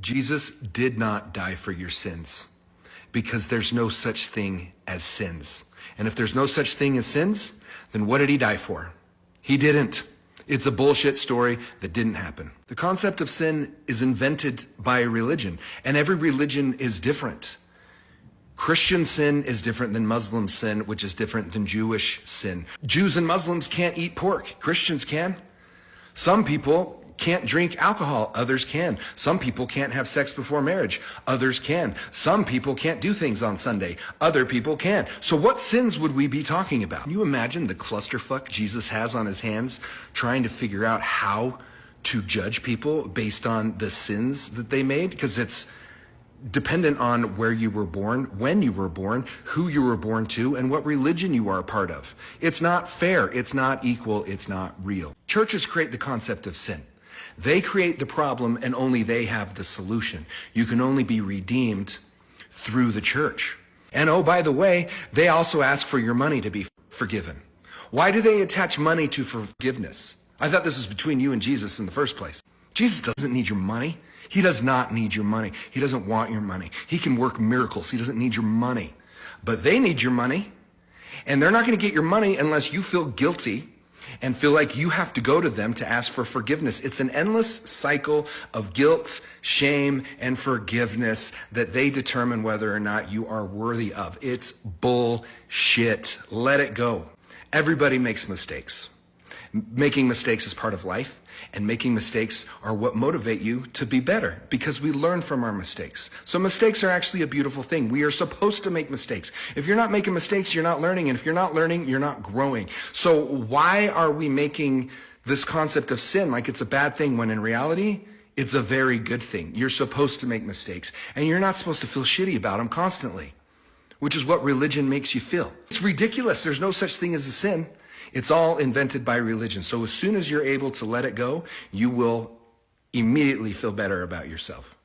Jesus did not die for your sins because there's no such thing as sins. And if there's no such thing as sins, then what did he die for? He didn't. It's a bullshit story that didn't happen. The concept of sin is invented by a religion, and every religion is different. Christian sin is different than Muslim sin, which is different than Jewish sin. Jews and Muslims can't eat pork. Christians can. Some people can't drink alcohol. Others can. Some people can't have sex before marriage. Others can. Some people can't do things on Sunday. Other people can. So what sins would we be talking about? Can you imagine the clusterfuck Jesus has on his hands trying to figure out how to judge people based on the sins that they made? Because it's dependent on where you were born, when you were born, who you were born to, and what religion you are a part of. It's not fair. It's not equal. It's not real. Churches create the concept of sin. They create the problem, and only they have the solution. You can only be redeemed through the church. And oh, by the way, they also ask for your money to be forgiven. Why do they attach money to forgiveness? I thought this was between you and Jesus in the first place. Jesus doesn't need your money. He does not need your money. He doesn't want your money. He can work miracles. He doesn't need your money. But they need your money. And they're not going to get your money unless you feel guilty and feel like you have to go to them to ask for forgiveness. It's an endless cycle of guilt, shame, and forgiveness that they determine whether or not you are worthy of. It's bullshit. Let it go. Everybody makes mistakes. Making mistakes is part of life, and making mistakes are what motivate you to be better because we learn from our mistakes. So mistakes are actually a beautiful thing. We are supposed to make mistakes. If you're not making mistakes, you're not learning. And if you're not learning, you're not growing. So why are we making this concept of sin like it's a bad thing when in reality, it's a very good thing? You're supposed to make mistakes, and you're not supposed to feel shitty about them constantly, which is what religion makes you feel. It's ridiculous. There's no such thing as a sin. It's all invented by religion. So as soon as you're able to let it go, you will immediately feel better about yourself.